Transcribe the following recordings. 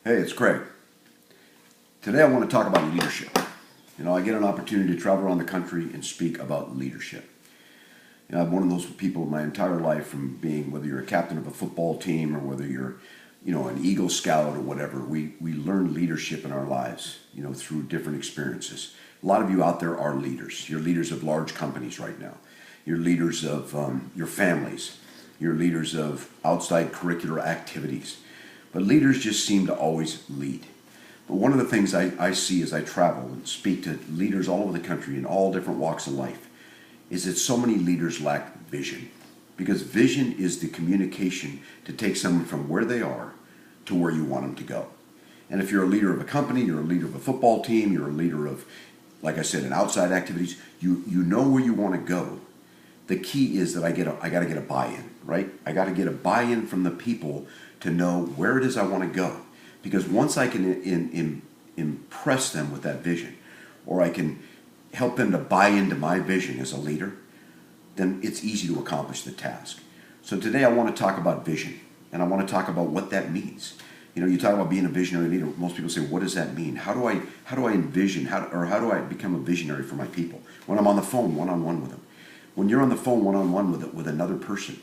Hey, it's Craig. Today I want to talk about leadership. I get an opportunity to travel around the country and speak about leadership. I'm one of those people my entire life, from being, whether you're a captain of a football team or whether you're, an Eagle Scout or whatever, we learn leadership in our lives, through different experiences. A lot of you out there are leaders. You're leaders of large companies right now. You're leaders of your families. You're leaders of outside curricular activities. But leaders just seem to always lead. But one of the things I see as I travel and speak to leaders all over the country in all different walks of life is that so many leaders lack vision. Because vision is the communication to take someone from where they are to where you want them to go. And if you're a leader of a company, you're a leader of a football team, you're a leader of, like I said, in outside activities, you know where you want to go. The key is that I got to get a buy-in, right? I got to get a buy-in from the people to know where it is I want to go. Because once I can impress them with that vision, or I can help them to buy into my vision as a leader, then it's easy to accomplish the task. So today I want to talk about vision, and I want to talk about what that means. You talk about being a visionary leader. Most people say, what does that mean? How do I envision, how do I become a visionary for my people? When I'm on the phone one-on-one with them. When you're on the phone one-on-one with another person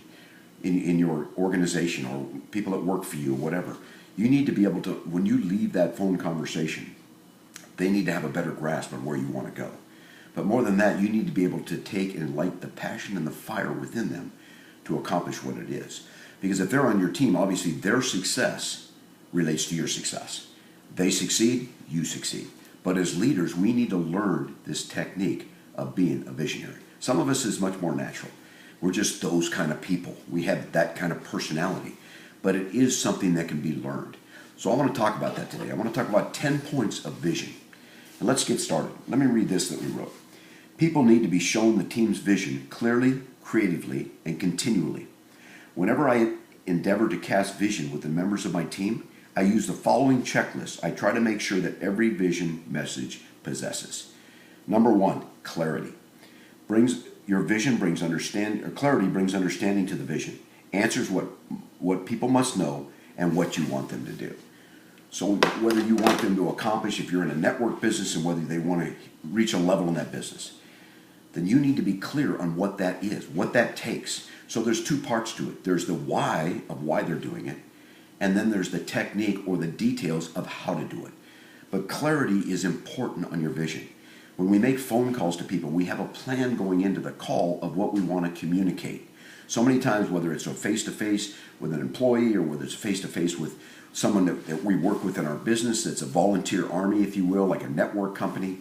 in your organization, or people that work for you, or whatever, you need to be able to, when you leave that phone conversation, they need to have a better grasp on where you want to go. But more than that, you need to be able to take and light the passion and the fire within them to accomplish what it is. Because if they're on your team, obviously their success relates to your success. They succeed, you succeed. But as leaders, we need to learn this technique of being a visionary. Some of us is much more natural. We're just those kind of people. We have that kind of personality. But it is something that can be learned. So I want to talk about that today. I want to talk about 10 points of vision. And let's get started. Let me read this that we wrote. People need to be shown the team's vision clearly, creatively, and continually. Whenever I endeavor to cast vision with the members of my team, I use the following checklist. I try to make sure that every vision message possesses. Number one, clarity. Your vision brings understanding, or clarity brings understanding to the vision. Answers what people must know and what you want them to do. So whether you want them to accomplish, if you're in a network business, and whether they want to reach a level in that business, then you need to be clear on what that is, what that takes. So there's two parts to it. There's the why of why they're doing it, and then there's the technique or the details of how to do it. But clarity is important on your vision. When we make phone calls to people, we have a plan going into the call of what we want to communicate. So many times, whether it's a face-to-face with an employee, or whether it's face-to-face with someone that we work with in our business, that's a volunteer army, if you will, like a network company,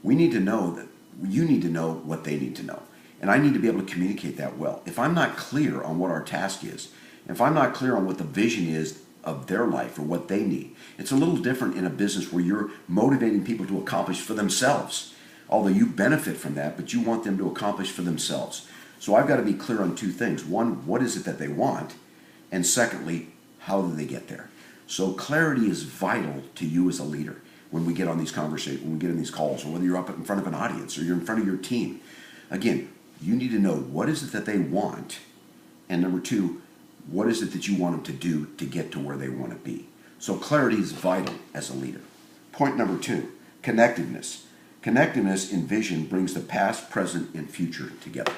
we need to know that you need to know what they need to know. And I need to be able to communicate that well. If I'm not clear on what our task is, if I'm not clear on what the vision is of their life or what they need, it's a little different in a business where you're motivating people to accomplish for themselves. Although you benefit from that, but you want them to accomplish for themselves. So I've got to be clear on two things. One, what is it that they want? And secondly, how do they get there? So clarity is vital to you as a leader when we get on these conversations, when we get in these calls, or whether you're up in front of an audience or you're in front of your team. Again, you need to know what is it that they want, and number two, what is it that you want them to do to get to where they want to be. So clarity is vital as a leader. Point number two, connectedness. Connectedness in vision brings the past, present, and future together.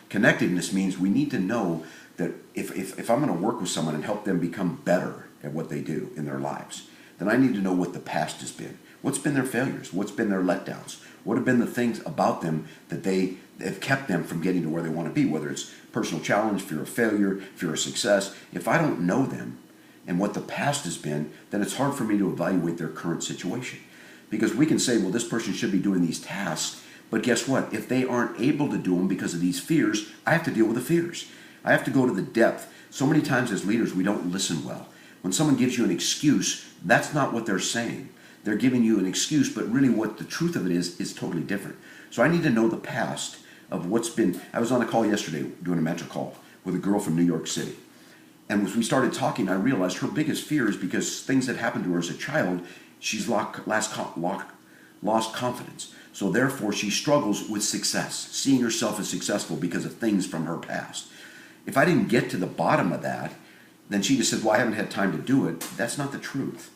Connectedness means we need to know that if I'm going to work with someone and help them become better at what they do in their lives, then I need to know what the past has been. What's been their failures? What's been their letdowns? What have been the things about them that they have kept them from getting to where they want to be, whether it's personal challenge, fear of failure, fear of success. If I don't know them and what the past has been, then it's hard for me to evaluate their current situation. Because we can say, well, this person should be doing these tasks, but guess what? If they aren't able to do them because of these fears, I have to deal with the fears. I have to go to the depth. So many times as leaders, we don't listen well. When someone gives you an excuse, that's not what they're saying. They're giving you an excuse, but really what the truth of it is totally different. So I need to know the past of what's been. I was on a call yesterday, doing a mentor call with a girl from New York City. And as we started talking, I realized her biggest fear is because things that happened to her as a child, she's lost confidence. So therefore, she struggles with success, seeing herself as successful because of things from her past. If I didn't get to the bottom of that, then she just said, well, I haven't had time to do it. That's not the truth.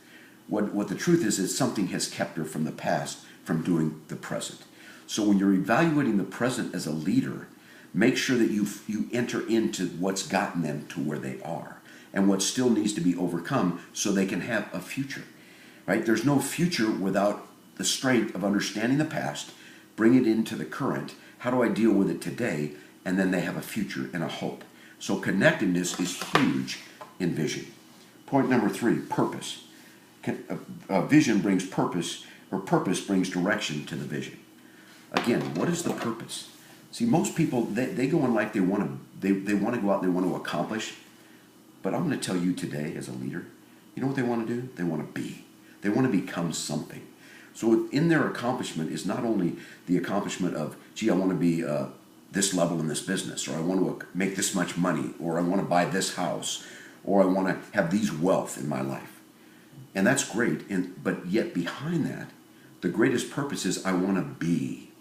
What the truth is something has kept her from the past from doing the present. So when you're evaluating the present as a leader, make sure that you enter into what's gotten them to where they are and what still needs to be overcome so they can have a future. Right? There's no future without the strength of understanding the past, bring it into the current. How do I deal with it today? And then they have a future and a hope. So connectedness is huge in vision. Point number 3, purpose. Vision brings purpose, or purpose brings direction to the vision. Again, what is the purpose? See, most people, they go in life, they want to go out, they want to accomplish. But I'm going to tell you today as a leader, you know what they want to do? They want to be. They want to become something. So in their accomplishment is not only the accomplishment of, gee, I want to be this level in this business, or I want to make this much money, or I want to buy this house, or I want to have these wealth in my life. And that's great, but yet behind that, the greatest purpose is I want to be.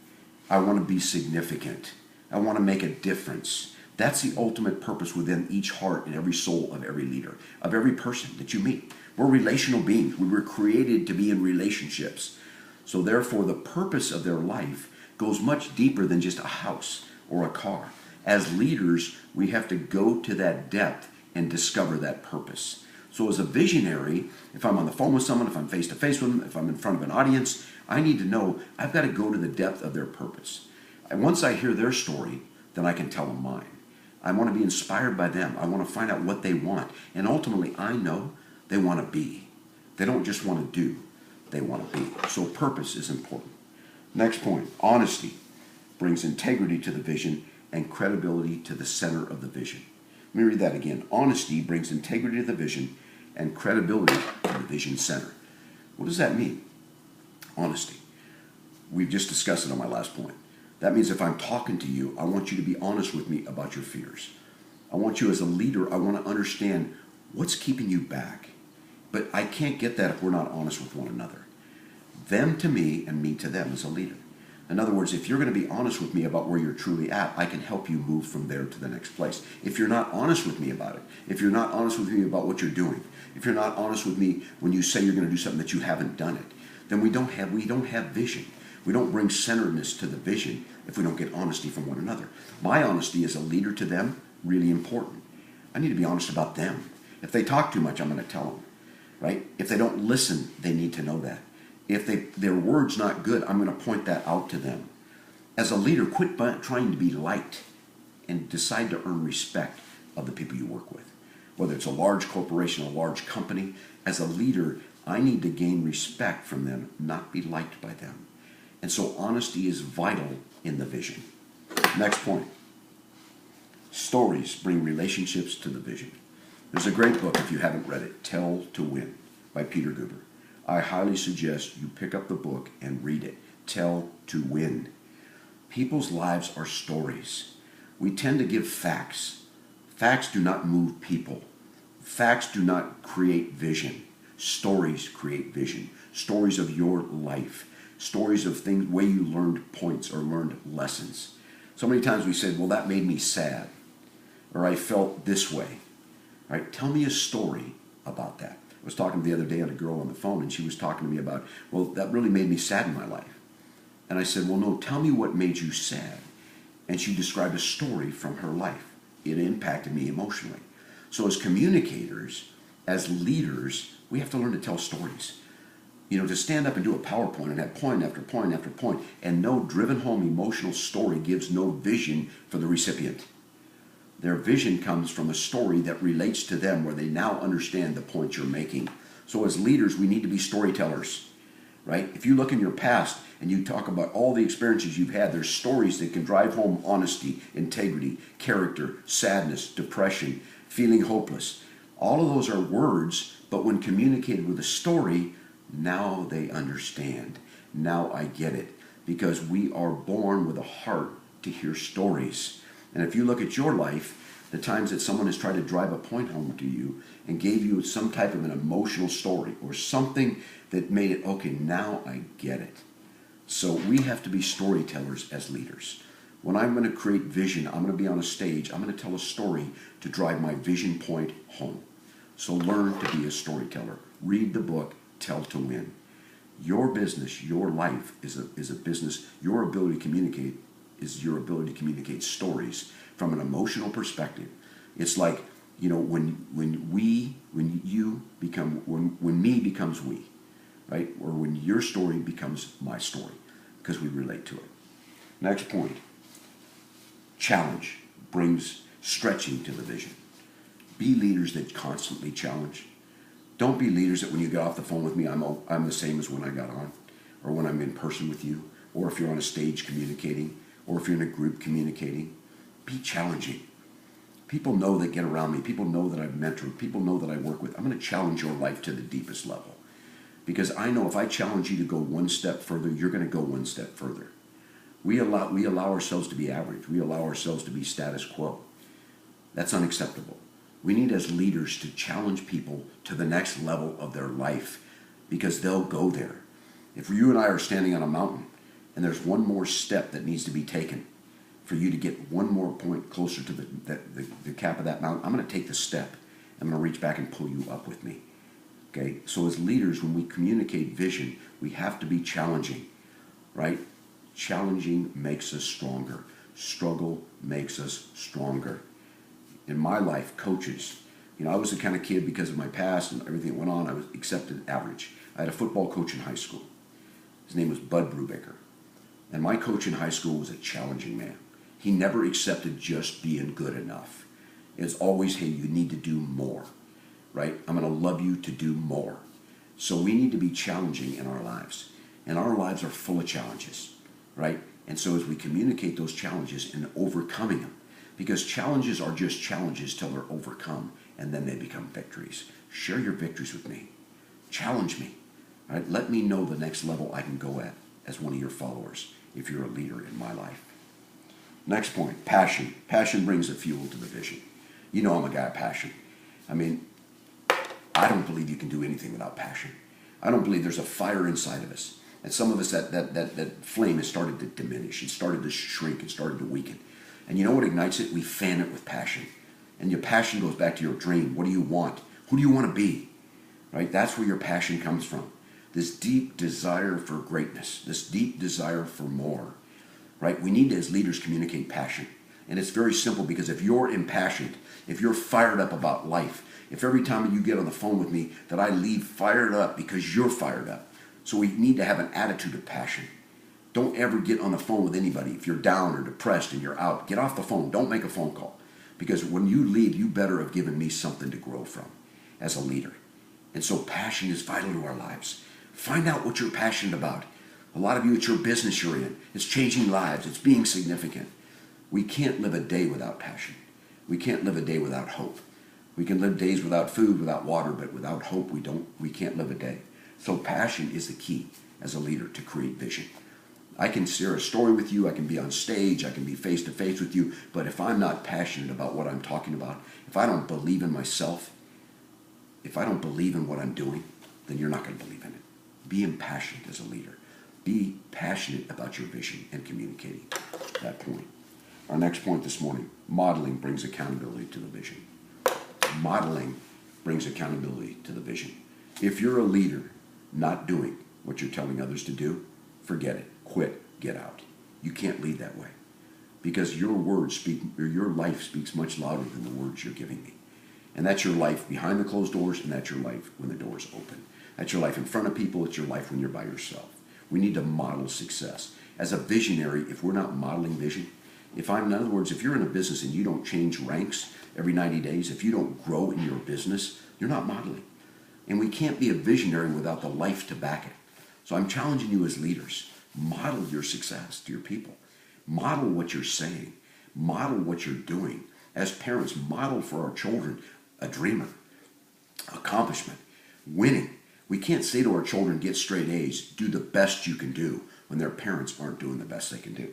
I want to be significant. I want to make a difference. That's the ultimate purpose within each heart and every soul of every leader, of every person that you meet. We're relational beings. We were created to be in relationships. So therefore, the purpose of their life goes much deeper than just a house or a car. As leaders, we have to go to that depth and discover that purpose. So as a visionary, if I'm on the phone with someone, if I'm face-to-face with them, if I'm in front of an audience, I need to know I've got to go to the depth of their purpose. And once I hear their story, then I can tell them mine. I want to be inspired by them. I want to find out what they want. And ultimately, I know they want to be. They don't just want to do. They want to be. So purpose is important. Next point, honesty brings integrity to the vision and credibility to the center of the vision. Let me read that again. Honesty brings integrity to the vision and credibility to the vision center. What does that mean? Honesty. We've just discussed it on my last point. That means if I'm talking to you, I want you to be honest with me about your fears. I want you as a leader, I want to understand what's keeping you back. But I can't get that if we're not honest with one another. Them to me and me to them as a leader. In other words, if you're going to be honest with me about where you're truly at, I can help you move from there to the next place. If you're not honest with me about it, if you're not honest with me about what you're doing, if you're not honest with me when you say you're going to do something that you haven't done it, then we don't have vision. We don't bring centeredness to the vision if we don't get honesty from one another. My honesty as a leader to them, really important. I need to be honest about them. If they talk too much, I'm going to tell them, right? If they don't listen, they need to know that. If their word's not good, I'm going to point that out to them. As a leader, quit trying to be liked and decide to earn respect of the people you work with. Whether it's a large corporation or a large company, as a leader, I need to gain respect from them, not be liked by them. And so honesty is vital in the vision. Next point. Stories bring relationships to the vision. There's a great book, if you haven't read it, Tell to Win by Peter Guber. I highly suggest you pick up the book and read it. Tell to Win. People's lives are stories. We tend to give facts. Facts do not move people. Facts do not create vision. Stories create vision. Stories of your life. Stories of things, way you learned points or learned lessons. So many times we said, well, that made me sad. Or I felt this way. All right, tell me a story about that. I was talking the other day to a girl on the phone, and she was talking to me about, well, that really made me sad in my life. And I said, well, no, tell me what made you sad. And she described a story from her life. It impacted me emotionally. So as communicators, as leaders, we have to learn to tell stories. You know, to stand up and do a PowerPoint and have point after point after point, and no driven home emotional story gives no vision for the recipient. Their vision comes from a story that relates to them, where they now understand the point you're making. So as leaders, we need to be storytellers, right? If you look in your past and you talk about all the experiences you've had, there's stories that can drive home honesty, integrity, character, sadness, depression, feeling hopeless. All of those are words, but when communicated with a story, now they understand. Now I get it. Because we are born with a heart to hear stories. And if you look at your life, the times that someone has tried to drive a point home to you and gave you some type of an emotional story or something that made it, okay, now I get it. So we have to be storytellers as leaders. When I'm going to create vision, I'm going to be on a stage, I'm going to tell a story to drive my vision point home. So learn to be a storyteller. Read the book, tell to win. Your business, your life is a business. Your ability to communicate is your ability to communicate stories from an emotional perspective. It's like, when me becomes we, right? Or when your story becomes my story, because we relate to it. Next point, challenge brings stretching to the vision. Be leaders that constantly challenge. Don't be leaders that when you get off the phone with me, I'm the same as when I got on, or when I'm in person with you, or if you're on a stage communicating, or if you're in a group communicating. Be challenging. People know that get around me. People know that I've mentored. People know that I work with. I'm going to challenge your life to the deepest level. Because I know if I challenge you to go one step further, you're going to go one step further. We allow ourselves to be average. We allow ourselves to be status quo. That's unacceptable. We need as leaders to challenge people to the next level of their life, because they'll go there. If you and I are standing on a mountain and there's one more step that needs to be taken for you to get one more point closer to the cap of that mountain, I'm going to take the step. I'm going to reach back and pull you up with me. Okay? So as leaders, when we communicate vision, we have to be challenging, right? Challenging makes us stronger. Struggle makes us stronger. In my life, coaches, I was the kind of kid, because of my past and everything that went on, I was accepted average. I had a football coach in high school. His name was Bud Brubaker. And my coach in high school was a challenging man. He never accepted just being good enough. It's always, hey, you need to do more, right? I'm going to love you to do more. So we need to be challenging in our lives. And our lives are full of challenges, right? And so as we communicate those challenges and overcoming them, because challenges are just challenges till they're overcome, and then they become victories. Share your victories with me. Challenge me. Right? Let me know the next level I can go at as one of your followers if you're a leader in my life. Next point, passion. Passion brings the fuel to the vision. I'm a guy of passion. I don't believe you can do anything without passion. I don't believe there's a fire inside of us. And some of us, that flame has started to diminish. It started to shrink. It started to weaken. And you know what ignites it? We fan it with passion. And your passion goes back to your dream. What do you want? Who do you want to be? Right? That's where your passion comes from. This deep desire for greatness. This deep desire for more. Right? We need to, as leaders, communicate passion. And it's very simple, because if you're impassioned, if you're fired up about life, if every time you get on the phone with me that I leave fired up because you're fired up. So we need to have an attitude of passion. Don't ever get on the phone with anybody if you're down or depressed and you're out. Get off the phone. Don't make a phone call. Because when you leave, you better have given me something to grow from as a leader. And so passion is vital to our lives. Find out what you're passionate about. A lot of you, it's your business you're in. It's changing lives. It's being significant. We can't live a day without passion. We can't live a day without hope. We can live days without food, without water, but without hope, we can't live a day. So passion is the key as a leader to create vision. I can share a story with you, I can be on stage, I can be face to face with you, but if I'm not passionate about what I'm talking about, if I don't believe in myself, if I don't believe in what I'm doing, then you're not going to believe in it. Be impassioned as a leader. Be passionate about your vision and communicating that point. Our next point this morning, modeling brings accountability to the vision. Modeling brings accountability to the vision. If you're a leader not doing what you're telling others to do, forget it. Quit. Get out. You can't lead that way, because your words speak, or your life speaks much louder than the words you're giving me. And that's your life behind the closed doors, and that's your life when the doors open. That's your life in front of people. It's your life when you're by yourself. We need to model success. As a visionary, if we're not modeling vision, in other words, if you're in a business and you don't change ranks every 90 days, if you don't grow in your business, you're not modeling. And we can't be a visionary without the life to back it. So I'm challenging you as leaders, model your success to your people. Model what you're saying. Model what you're doing. As parents, model for our children a dreamer, accomplishment, winning. We can't say to our children, get straight A's, do the best you can do, when their parents aren't doing the best they can do.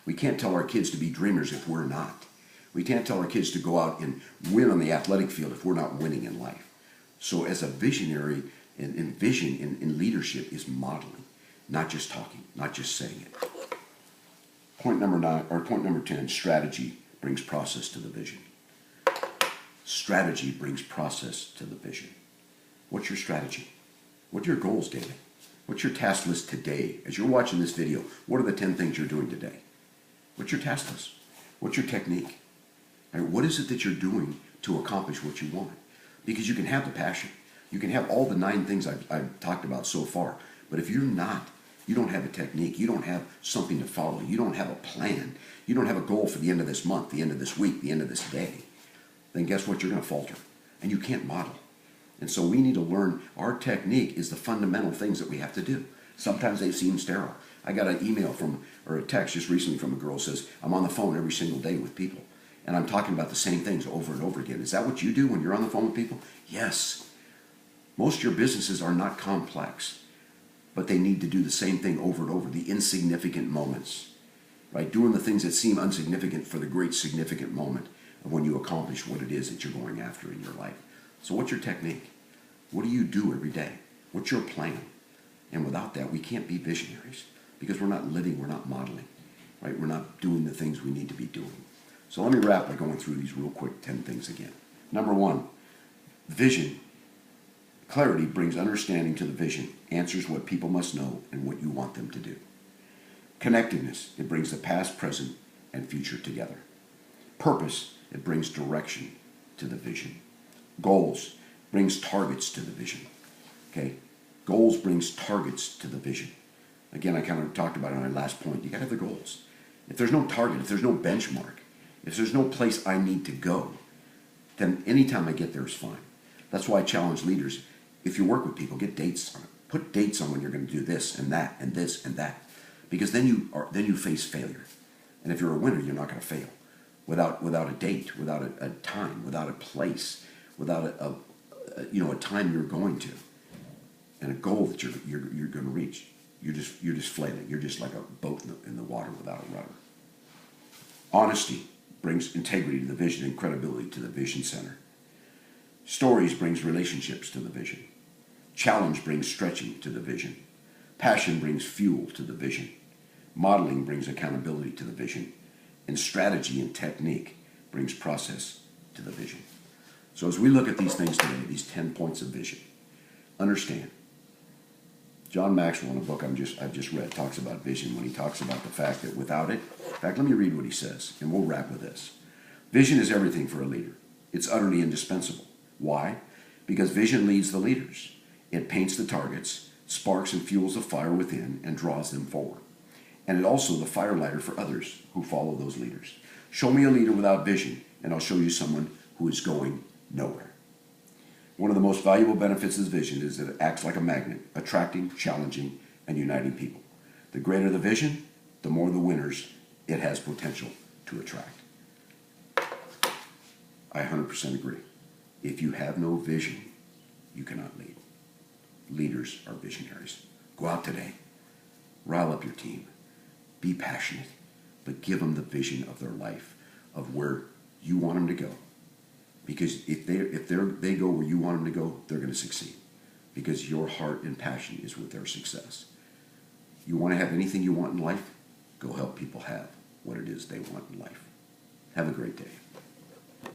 We can't tell our kids to be dreamers if we're not. We can't tell our kids to go out and win on the athletic field if we're not winning in life. So as a visionary, in vision, in leadership, is modeling, not just talking, not just saying it. Point number 10, strategy brings process to the vision. Strategy brings process to the vision. What's your strategy? What are your goals daily? What's your task list today? As you're watching this video, what are the 10 things you're doing today? What's your task list? What's your technique? And what is it that you're doing to accomplish what you want? Because you can have the passion. You can have all the 9 things I've talked about so far. But if you don't have a technique, you don't have something to follow, you don't have a plan, you don't have a goal for the end of this month, the end of this week, the end of this day, then guess what? You're going to falter. And you can't model. And so we need to learn our technique is the fundamental things that we have to do. Sometimes they seem sterile. I got an email or a text just recently from a girl who says, I'm on the phone every single day with people. And I'm talking about the same things over and over again. Is that what you do when you're on the phone with people? Yes. Most of your businesses are not complex, but they need to do the same thing over and over, the insignificant moments, right? Doing the things that seem insignificant for the great significant moment of when you accomplish what it is that you're going after in your life. So what's your technique? What do you do every day? What's your plan? And without that, we can't be visionaries because we're not living, we're not modeling, right? We're not doing the things we need to be doing. So let me wrap by going through these real quick 10 things again. Number 1, vision. Clarity brings understanding to the vision, answers what people must know and what you want them to do. Connectedness, it brings the past, present, and future together. Purpose, it brings direction to the vision. Goals brings targets to the vision. Okay? Goals brings targets to the vision. Again, I kind of talked about it on my last point. You got to have the goals. If there's no target, if there's no benchmark, if there's no place I need to go, then anytime I get there is fine. That's why I challenge leaders. If you work with people, get dates on it. Put dates on when you're going to do this and that and this and that, because then you face failure. And if you're a winner, you're not going to fail. Without a date, without a time, without a place, without a time you're going to, and a goal that you're going to reach, you're just flailing. You're just like a boat in the water without a rudder. Honesty brings integrity to the vision and credibility to the vision center. Stories brings relationships to the vision. Challenge brings stretching to the vision. Passion brings fuel to the vision. Modeling brings accountability to the vision. And strategy and technique brings process to the vision. So as we look at these things today, these 10 points of vision, understand, John Maxwell in a book I've just read talks about vision when he talks about the fact that without it, in fact, let me read what he says, and we'll wrap with this. Vision is everything for a leader. It's utterly indispensable. Why? Because vision leads the leaders. It paints the targets, sparks and fuels the fire within, and draws them forward. And it also the firelighter for others who follow those leaders. Show me a leader without vision, and I'll show you someone who is going nowhere. One of the most valuable benefits of vision is that it acts like a magnet, attracting, challenging, and uniting people. The greater the vision, the more the winners it has potential to attract. I 100% agree. If you have no vision, you cannot lead. Leaders are visionaries. Go out today. Rile up your team. Be passionate, but give them the vision of their life, of where you want them to go. Because if they go where you want them to go, they're going to succeed. Because your heart and passion is with their success. You want to have anything you want in life? Go help people have what it is they want in life. Have a great day.